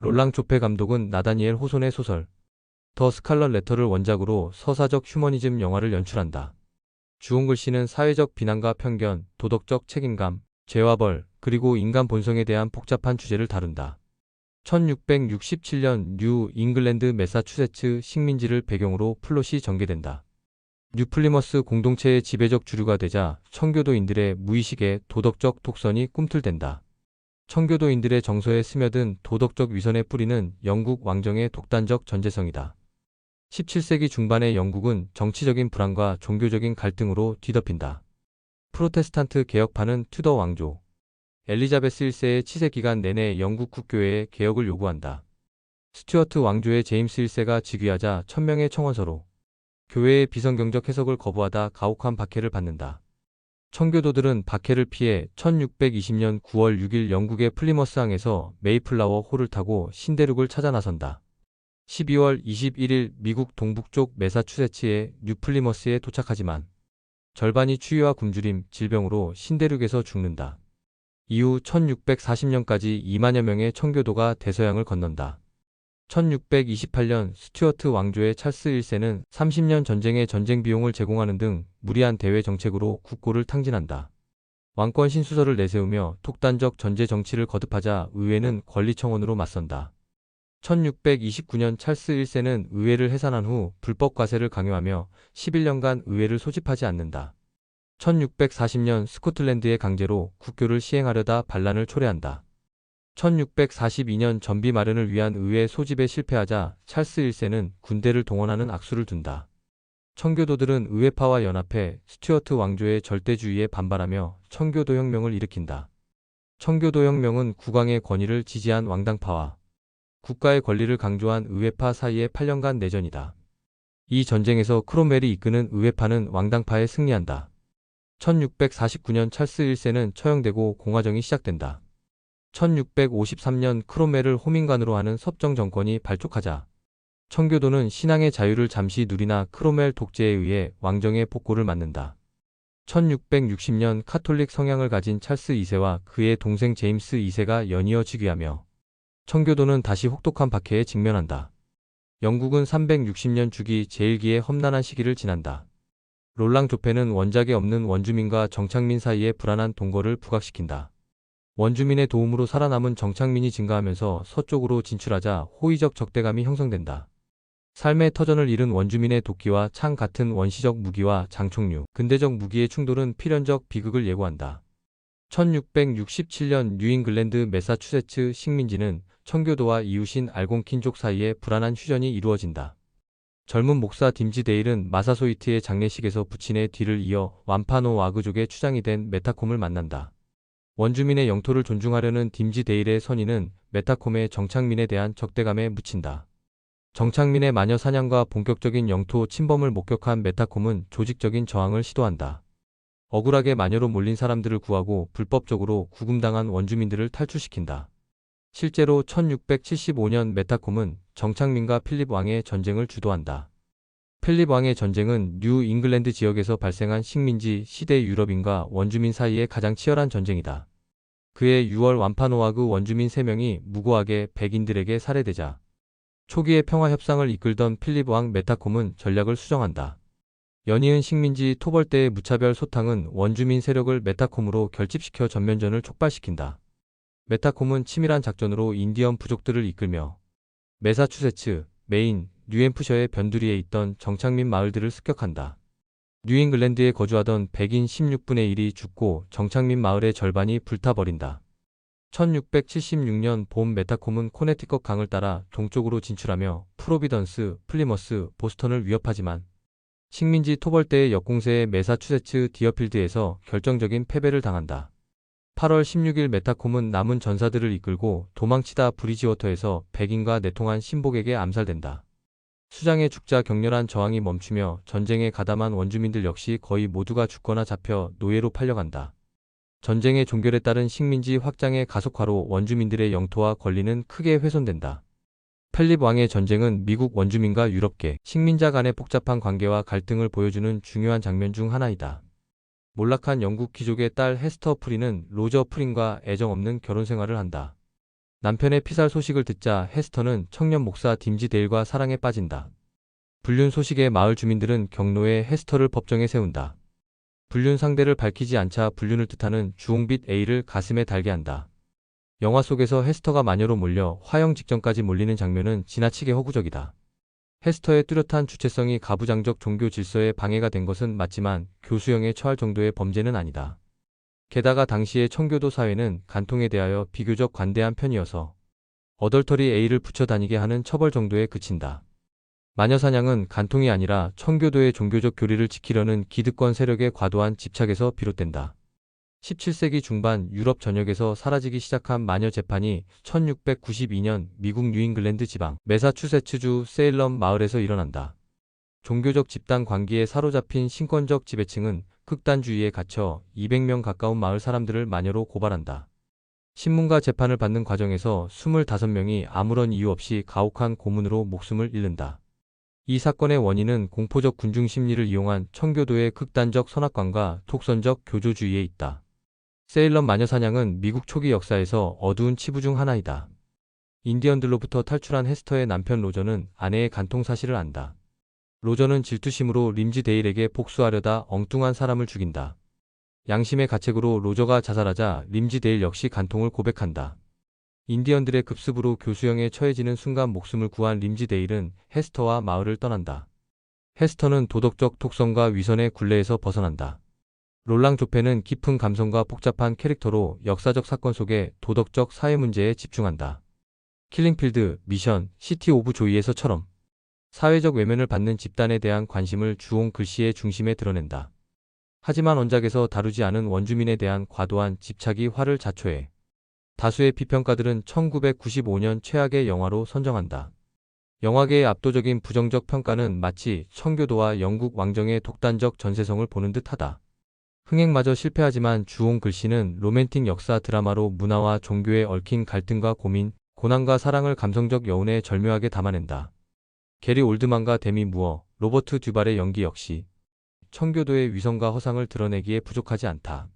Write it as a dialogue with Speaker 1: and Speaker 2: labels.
Speaker 1: 롤랑 조페 감독은 나다니엘 호손의 소설 더 스칼렛 레터를 원작으로 서사적 휴머니즘 영화를 연출한다. 주온 글씨는 사회적 비난과 편견, 도덕적 책임감, 죄와 벌, 그리고 인간 본성에 대한 복잡한 주제를 다룬다. 1667년 뉴 잉글랜드 매사추세츠 식민지를 배경으로 플롯이 전개된다. 뉴플리머스 공동체의 지배적 주류가 되자 청교도인들의 무의식의 도덕적 독선이 꿈틀댄다. 청교도인들의 정서에 스며든 도덕적 위선의 뿌리는 영국 왕정의 독단적 전제성이다. 17세기 중반의 영국은 정치적인 불안과 종교적인 갈등으로 뒤덮인다. 프로테스탄트 개혁파는 튜더 왕조, 엘리자베스 1세의 치세 기간 내내 영국 국교회에 개혁을 요구한다. 스튜어트 왕조의 제임스 1세가 즉위하자 1000명의 청원서로 교회의 비성경적 해석을 거부하다 가혹한 박해를 받는다. 청교도들은 박해를 피해 1620년 9월 6일 영국의 플리머스항에서 메이플라워 호를 타고 신대륙을 찾아 나선다. 12월 21일 미국 동북쪽 매사추세츠의 뉴플리머스에 도착하지만 절반이 추위와 굶주림, 질병으로 신대륙에서 죽는다. 이후 1640년까지 2만여 명의 청교도가 대서양을 건넌다. 1628년 스튜어트 왕조의 찰스 1세는 30년 전쟁의 전쟁 비용을 제공하는 등 무리한 대외 정책으로 국고를 탕진한다. 왕권 신수설을 내세우며 독단적 전제 정치를 거듭하자 의회는 권리청원으로 맞선다. 1629년 찰스 1세는 의회를 해산한 후 불법 과세를 강요하며 11년간 의회를 소집하지 않는다. 1640년 스코틀랜드의 강제로 국교를 시행하려다 반란을 초래한다. 1642년 전비 마련을 위한 의회 소집에 실패하자 찰스 1세는 군대를 동원하는 악수를 둔다. 청교도들은 의회파와 연합해 스튜어트 왕조의 절대주의에 반발하며 청교도혁명을 일으킨다. 청교도혁명은 국왕의 권위를 지지한 왕당파와 국가의 권리를 강조한 의회파 사이의 8년간 내전이다. 이 전쟁에서 크롬웰이 이끄는 의회파는 왕당파에 승리한다. 1649년 찰스 1세는 처형되고 공화정이 시작된다. 1653년 크롬웰을 호민관으로 하는 섭정 정권이 발족하자 청교도는 신앙의 자유를 잠시 누리나 크롬웰 독재에 의해 왕정의 복고를 맞는다. 1660년 카톨릭 성향을 가진 찰스 2세와 그의 동생 제임스 2세가 연이어 즉위하며 청교도는 다시 혹독한 박해에 직면한다. 영국은 360년 주기 제1기의 험난한 시기를 지난다. 롤랑 조페는 원작에 없는 원주민과 정착민 사이의 불안한 동거를 부각시킨다. 원주민의 도움으로 살아남은 정착민이 증가하면서 서쪽으로 진출하자 호의적 적대감이 형성된다. 삶의 터전을 잃은 원주민의 도끼와 창 같은 원시적 무기와 장총류, 근대적 무기의 충돌은 필연적 비극을 예고한다. 1667년 뉴잉글랜드 매사추세츠 식민지는 청교도와 이웃인 알곤킨족 사이에 불안한 휴전이 이루어진다. 젊은 목사 딤지 데일은 마사소이트의 장례식에서 부친의 뒤를 이어 완파노 와그족의 추장이 된 메타콤을 만난다. 원주민의 영토를 존중하려는 딤지 데일의 선의는 메타콤의 정착민에 대한 적대감에 묻힌다. 정착민의 마녀 사냥과 본격적인 영토 침범을 목격한 메타콤은 조직적인 저항을 시도한다. 억울하게 마녀로 몰린 사람들을 구하고 불법적으로 구금당한 원주민들을 탈출시킨다. 실제로 1675년 메타콤은 정착민과 필립 왕의 전쟁을 주도한다. 필립 왕의 전쟁은 뉴 잉글랜드 지역에서 발생한 식민지 시대 유럽인과 원주민 사이의 가장 치열한 전쟁이다. 그해 6월 완파노와그 원주민 3명이 무고하게 백인들에게 살해되자 초기의 평화 협상을 이끌던 필립 왕 메타콤은 전략을 수정한다. 연이은 식민지 토벌대의 무차별 소탕은 원주민 세력을 메타콤으로 결집시켜 전면전을 촉발시킨다. 메타콤은 치밀한 작전으로 인디언 부족들을 이끌며 매사추세츠, 메인, 뉴햄프셔의 변두리에 있던 정착민 마을들을 습격한다. 뉴잉글랜드에 거주하던 백인 16분의 1이 죽고 정착민 마을의 절반이 불타버린다. 1676년 봄 메타콤은 코네티컷 강을 따라 동쪽으로 진출하며 프로비던스, 플리머스, 보스턴을 위협하지만 식민지 토벌대의 역공세의 매사추세츠 디어필드에서 결정적인 패배를 당한다. 8월 16일 메타콤은 남은 전사들을 이끌고 도망치다 브리지워터에서 백인과 내통한 신복에게 암살된다. 수장의 죽자 격렬한 저항이 멈추며 전쟁에 가담한 원주민들 역시 거의 모두가 죽거나 잡혀 노예로 팔려간다. 전쟁의 종결에 따른 식민지 확장의 가속화로 원주민들의 영토와 권리는 크게 훼손된다. 필립 왕의 전쟁은 미국 원주민과 유럽계, 식민자 간의 복잡한 관계와 갈등을 보여주는 중요한 장면 중 하나이다. 몰락한 영국 귀족의 딸 헤스터 프린은 로저 프린과 애정 없는 결혼 생활을 한다. 남편의 피살 소식을 듣자 헤스터는 청년 목사 딤지 데일과 사랑에 빠진다. 불륜 소식에 마을 주민들은 경로에 헤스터를 법정에 세운다. 불륜 상대를 밝히지 않자 불륜을 뜻하는 주홍빛 A를 가슴에 달게 한다. 영화 속에서 헤스터가 마녀로 몰려 화형 직전까지 몰리는 장면은 지나치게 허구적이다. 헤스터의 뚜렷한 주체성이 가부장적 종교 질서에 방해가 된 것은 맞지만 교수형에 처할 정도의 범죄는 아니다. 게다가 당시의 청교도 사회는 간통에 대하여 비교적 관대한 편이어서 어덜터리 A를 붙여 다니게 하는 처벌 정도에 그친다. 마녀사냥은 간통이 아니라 청교도의 종교적 교리를 지키려는 기득권 세력의 과도한 집착에서 비롯된다. 17세기 중반 유럽 전역에서 사라지기 시작한 마녀 재판이 1692년 미국 뉴잉글랜드 지방 매사추세츠주 세일럼 마을에서 일어난다. 종교적 집단 관계에 사로잡힌 신권적 지배층은 극단주의에 갇혀 200명 가까운 마을 사람들을 마녀로 고발한다. 신문과 재판을 받는 과정에서 25명이 아무런 이유 없이 가혹한 고문으로 목숨을 잃는다. 이 사건의 원인은 공포적 군중 심리를 이용한 청교도의 극단적 선악관과 독선적 교조주의에 있다. 세일럼 마녀 사냥은 미국 초기 역사에서 어두운 치부 중 하나이다. 인디언들로부터 탈출한 헤스터의 남편 로저는 아내의 간통 사실을 안다. 로저는 질투심으로 림지 데일에게 복수하려다 엉뚱한 사람을 죽인다. 양심의 가책으로 로저가 자살하자 림지 데일 역시 간통을 고백한다. 인디언들의 급습으로 교수형에 처해지는 순간 목숨을 구한 림지 데일은 헤스터와 마을을 떠난다. 헤스터는 도덕적 독선과 위선의 굴레에서 벗어난다. 롤랑 조페는 깊은 감성과 복잡한 캐릭터로 역사적 사건 속의 도덕적 사회 문제에 집중한다. 킬링필드, 미션, 시티 오브 조이에서처럼 사회적 외면을 받는 집단에 대한 관심을 주홍 글씨의 중심에 드러낸다. 하지만 원작에서 다루지 않은 원주민에 대한 과도한 집착이 화를 자초해 다수의 비평가들은 1995년 최악의 영화로 선정한다. 영화계의 압도적인 부정적 평가는 마치 청교도와 영국 왕정의 독단적 전세성을 보는 듯하다. 흥행마저 실패하지만 주홍 글씨는 로맨틱 역사 드라마로 문화와 종교에 얽힌 갈등과 고민, 고난과 사랑을 감성적 여운에 절묘하게 담아낸다. 게리 올드만과 데미 무어, 로버트 듀발의 연기 역시 청교도의 위선과 허상을 드러내기에 부족하지 않다.